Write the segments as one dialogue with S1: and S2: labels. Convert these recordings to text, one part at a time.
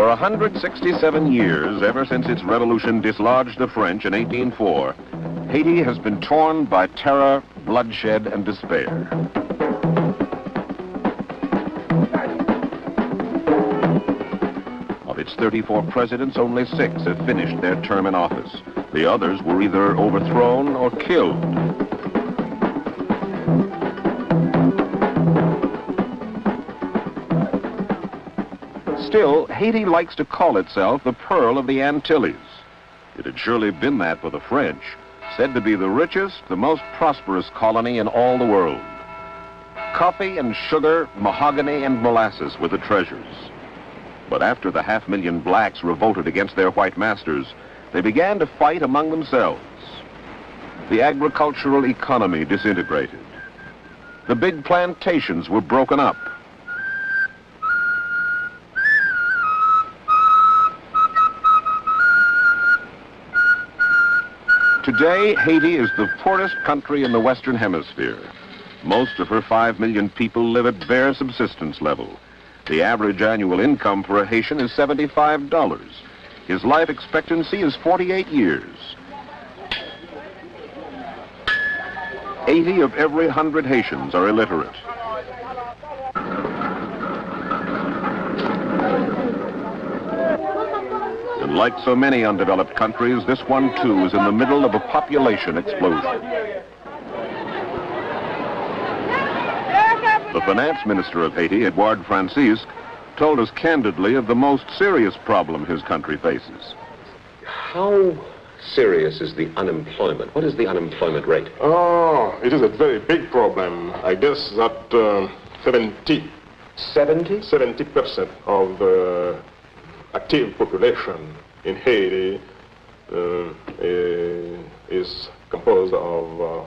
S1: For 167 years, ever since its revolution dislodged the French in 1804, Haiti has been torn by terror, bloodshed, and despair. Of its 34 presidents, only 6 have finished their term in office. The others were either overthrown or killed. Still, Haiti likes to call itself the Pearl of the Antilles. It had surely been that for the French, said to be the richest, the most prosperous colony in all the world. Coffee and sugar, mahogany and molasses were the treasures. But after the 500,000 blacks revolted against their white masters, they began to fight among themselves. The agricultural economy disintegrated. The big plantations were broken up. Today, Haiti is the poorest country in the Western Hemisphere. Most of her 5 million people live at bare subsistence level. The average annual income for a Haitian is $75. His life expectancy is 48 years. 80 of every 100 Haitians are illiterate. And like so many undeveloped countries, this one too is in the middle of a population explosion. The finance minister of Haiti, Edouard Francisque, told us candidly of the most serious problem his country faces.
S2: How serious is the unemployment? What is the unemployment rate?
S3: Oh, it is a very big problem. I guess that 70% of the active population in Haiti is composed of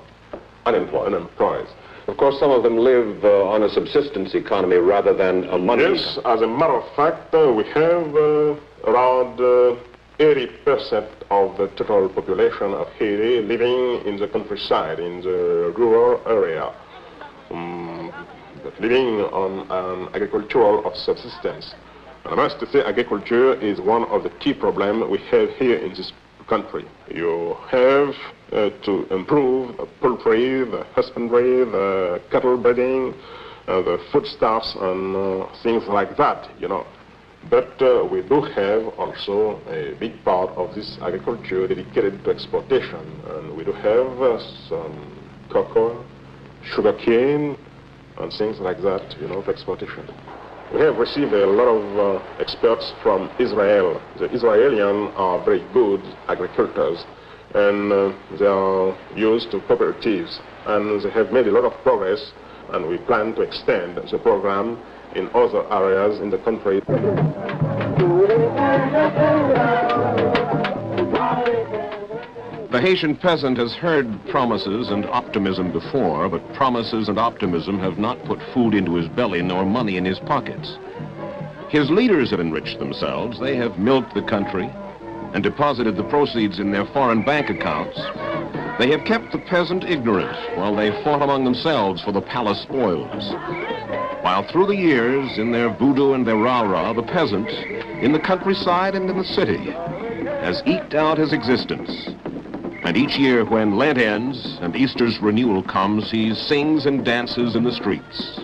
S3: unemployed.
S2: Of course, some of them live on a subsistence economy rather than a money.
S3: Yes, as a matter of fact, we have around 80% of the total population of Haiti living in the countryside, in the rural area, but living on an agricultural of subsistence. And I must say, agriculture is one of the key problems we have here in this country. You have to improve the poultry, the husbandry, the cattle breeding, the foodstuffs and things like that, you know. But we do have also a big part of this agriculture dedicated to exportation. And we do have some cocoa, sugarcane, and things like that, you know, for exportation. We have received a lot of experts from Israel. The Israelis are very good agricultors, and they are used to cooperatives, and they have made a lot of progress, and we plan to extend the program in other areas in the country.
S1: The Haitian peasant has heard promises and optimism before, but promises and optimism have not put food into his belly nor money in his pockets. His leaders have enriched themselves. They have milked the country and deposited the proceeds in their foreign bank accounts. They have kept the peasant ignorant while they fought among themselves for the palace spoils. While through the years, in their voodoo and their rah-rah, the peasant, in the countryside and in the city, has eked out his existence. And each year when Lent ends and Easter's renewal comes, he sings and dances in the streets.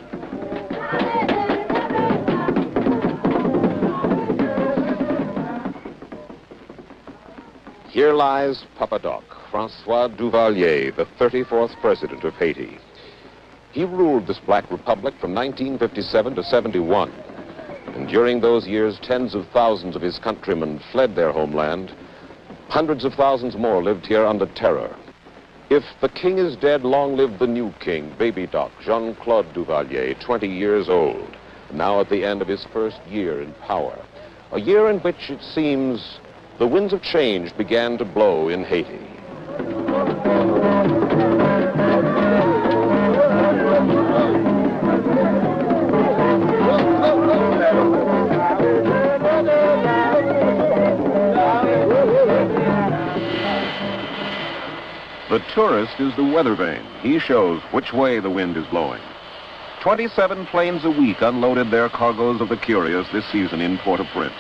S1: Here lies Papa Doc, Francois Duvalier, the 34th president of Haiti. He ruled this black republic from 1957 to 71. And during those years, tens of thousands of his countrymen fled their homeland. Hundreds of thousands more lived here under terror. If the king is dead, long live the new king, baby Doc, Jean-Claude Duvalier, 20 years old, now at the end of his first year in power. A year in which, it seems, the winds of change began to blow in Haiti. The tourist is the weather vane. He shows which way the wind is blowing. 27 planes a week unloaded their cargoes of the curious this season in Port-au-Prince.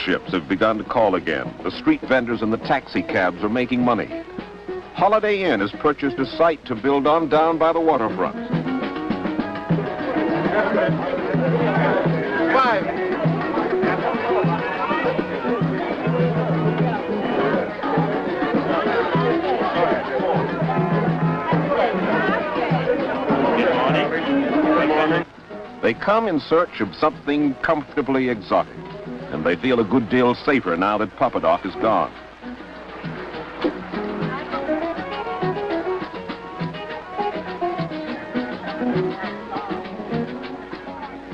S1: ships have begun to call again. The street vendors and the taxi cabs are making money. Holiday Inn has purchased a site to build on down by the waterfront. They come in search of something comfortably exotic, and they feel a good deal safer now that Papa Doc is gone.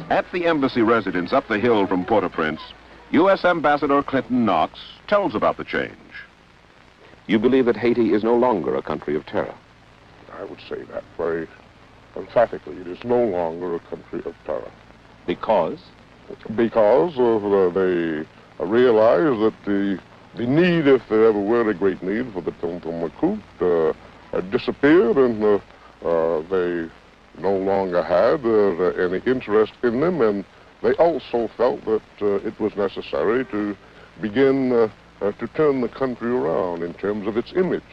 S1: At the embassy residence up the hill from Port-au-Prince, U.S. Ambassador Clinton Knox tells about the change.
S2: You believe that Haiti is no longer a country of terror?
S4: I would say that very emphatically. It is no longer a country of terror.
S2: Because?
S4: Because they realize that the need, if there ever were a great need for the Tonton Macoute, had disappeared, and they no longer had any interest in them, and they also felt that it was necessary to begin to turn the country around in terms of its image.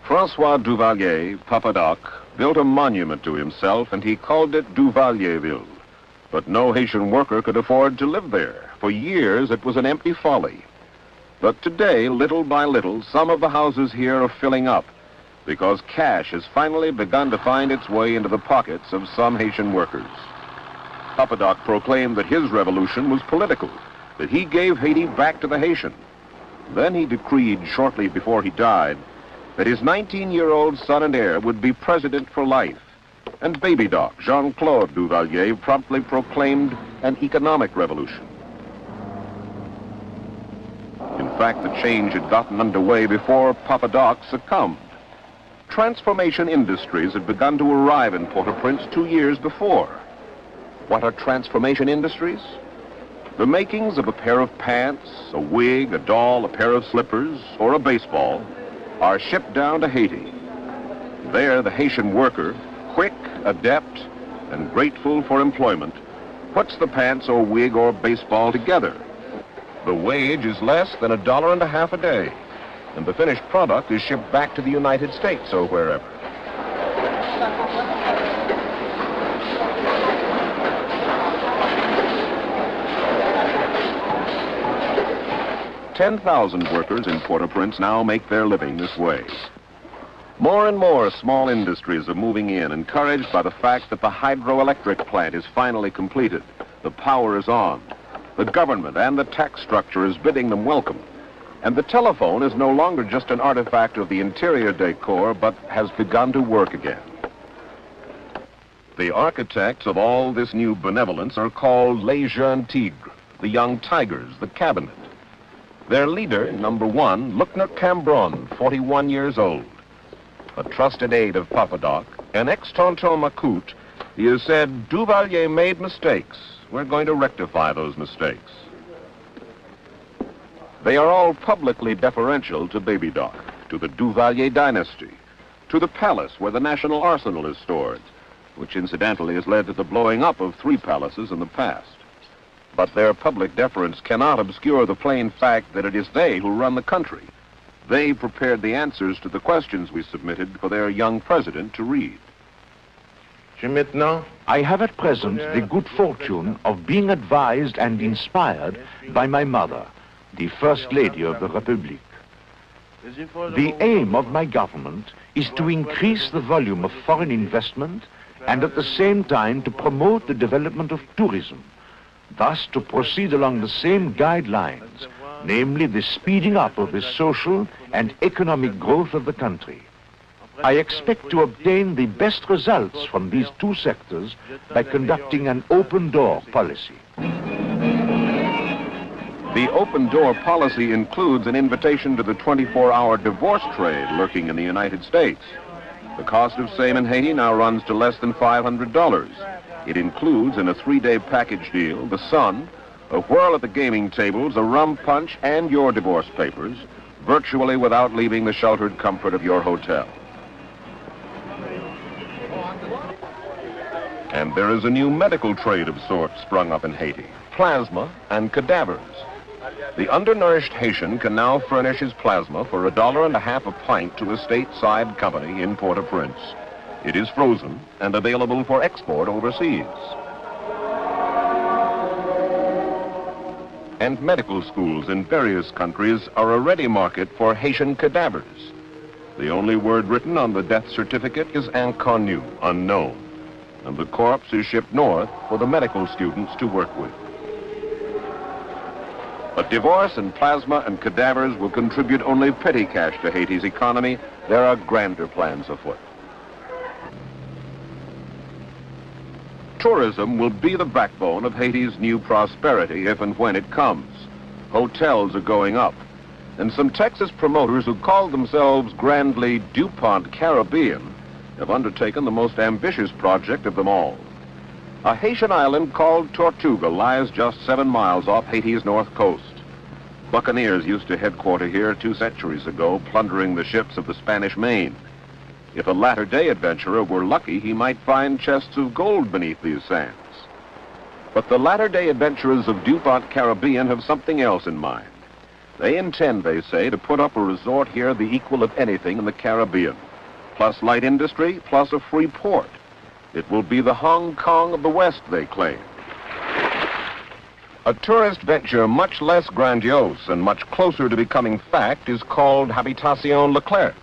S1: Francois Duvalier, Papa Doc, built a monument to himself, and he called it Duvalierville. But no Haitian worker could afford to live there. For years, it was an empty folly. But today, little by little, some of the houses here are filling up, because cash has finally begun to find its way into the pockets of some Haitian workers. Papa Doc proclaimed that his revolution was political, that he gave Haiti back to the Haitian. Then he decreed, shortly before he died, that his 19-year-old son and heir would be president for life. And Baby Doc, Jean-Claude Duvalier, promptly proclaimed an economic revolution. In fact, the change had gotten underway before Papa Doc succumbed. Transformation industries had begun to arrive in Port-au-Prince 2 years before. What are transformation industries? The makings of a pair of pants, a wig, a doll, a pair of slippers, or a baseball are shipped down to Haiti. There, the Haitian worker, quick, adept, and grateful for employment, puts the pants or wig or baseball together. The wage is less than $1.50 a day, and the finished product is shipped back to the United States or wherever. $10,000 workers in Port-au-Prince now make their living this way. More and more small industries are moving in, encouraged by the fact that the hydroelectric plant is finally completed. The power is on. The government and the tax structure is bidding them welcome. And the telephone is no longer just an artifact of the interior decor, but has begun to work again. The architects of all this new benevolence are called Les Jeunes Tigres, the young tigers, the cabinet. Their leader, number 1, Luckner Cambron, 41 years old. A trusted aide of Papa Doc, an ex-Tonton Macoute, he has said, Duvalier made mistakes. We're going to rectify those mistakes. They are all publicly deferential to Baby Doc, to the Duvalier dynasty, to the palace where the national arsenal is stored, which incidentally has led to the blowing up of 3 palaces in the past. But their public deference cannot obscure the plain fact that it is they who run the country. They prepared the answers to the questions we submitted for their young president to read.
S5: I have at present the good fortune of being advised and inspired by my mother, the First Lady of the Republic. The aim of my government is to increase the volume of foreign investment and at the same time to promote the development of tourism, thus to proceed along the same guidelines, namely the speeding up of the social and economic growth of the country. I expect to obtain the best results from these 2 sectors by conducting an open-door policy.
S1: The open-door policy includes an invitation to the 24-hour divorce trade lurking in the United States. The cost of same in Haiti now runs to less than $500. It includes, in a 3-day package deal, the sun, a whirl at the gaming tables, a rum punch, and your divorce papers, virtually without leaving the sheltered comfort of your hotel. And there is a new medical trade of sorts sprung up in Haiti, plasma and cadavers. The undernourished Haitian can now furnish his plasma for $1.50 a pint to a stateside company in Port-au-Prince. It is frozen and available for export overseas. And medical schools in various countries are a ready market for Haitian cadavers. The only word written on the death certificate is inconnu, unknown, and the corpse is shipped north for the medical students to work with. But divorce and plasma and cadavers will contribute only petty cash to Haiti's economy. There are grander plans afoot. Tourism will be the backbone of Haiti's new prosperity if and when it comes. Hotels are going up, and some Texas promoters who call themselves grandly DuPont Caribbean have undertaken the most ambitious project of them all. A Haitian island called Tortuga lies just 7 miles off Haiti's north coast. Buccaneers used to headquarter here 2 centuries ago, plundering the ships of the Spanish Main. If a latter-day adventurer were lucky, he might find chests of gold beneath these sands. But the latter-day adventurers of DuPont Caribbean have something else in mind. They intend, they say, to put up a resort here the equal of anything in the Caribbean, plus light industry, plus a free port. It will be the Hong Kong of the West, they claim. A tourist venture much less grandiose and much closer to becoming fact is called Habitation Leclerc.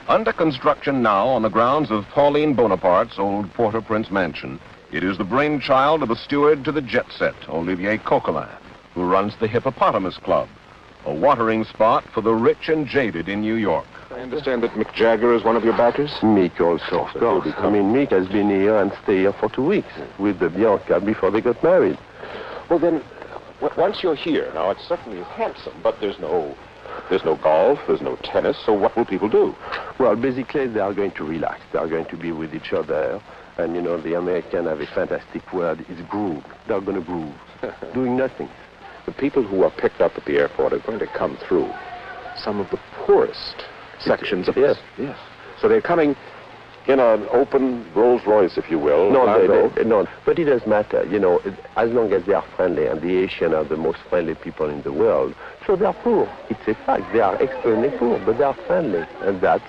S1: Under construction now on the grounds of Pauline Bonaparte's old Port-au-Prince mansion, it is the brainchild of a steward to the jet set, Olivier Coquelin, who runs the Hippopotamus Club, a watering spot for the rich and jaded in New York.
S2: I understand that Mick Jagger is one of your backers?
S6: Mick also, of course. I mean, Mick has been here and stayed here for 2 weeks with the Bianca before they got married.
S2: Well, then, once you're here, now, it certainly is handsome, but there's no golf, there's no tennis, so what will people do?
S6: Well, basically, they are going to relax. They are going to be with each other. And, you know, the Americans have a fantastic word. It's groove. They're going to groove, doing nothing.
S2: The people who are picked up at the airport are going to come through some of the poorest sections of
S6: Yes,
S2: this.
S6: yes.
S2: So they're coming in an open Rolls Royce, if you will.
S6: No, but it doesn't matter. You know, as long as they are friendly, and the Asians are the most friendly people in the world, so they are poor. It's a fact. They are extremely poor, but they are friendly. And that's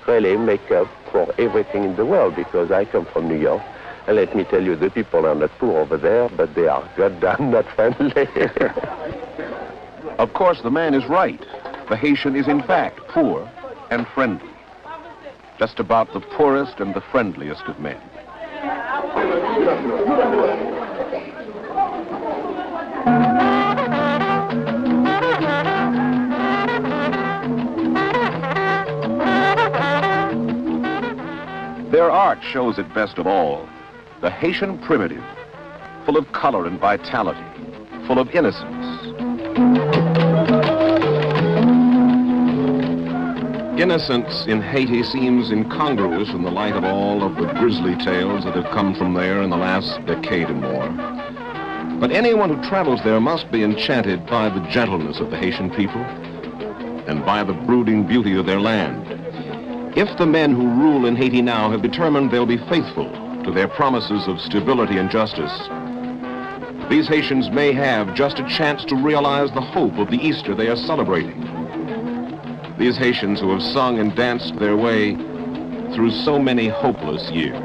S6: really make up for everything in the world, because I come from New York, and let me tell you, the people are not poor over there, but they are goddamn not friendly.
S1: Of course, the man is right. The Haitian is in fact poor and friendly. Just about the poorest and the friendliest of men. Their art shows it best of all. The Haitian primitive, full of color and vitality, full of innocence. Innocence in Haiti seems incongruous in the light of all of the grisly tales that have come from there in the last decade and more. But anyone who travels there must be enchanted by the gentleness of the Haitian people and by the brooding beauty of their land. If the men who rule in Haiti now have determined they'll be faithful to their promises of stability and justice, these Haitians may have just a chance to realize the hope of the Easter they are celebrating. These Haitians who have sung and danced their way through so many hopeless years.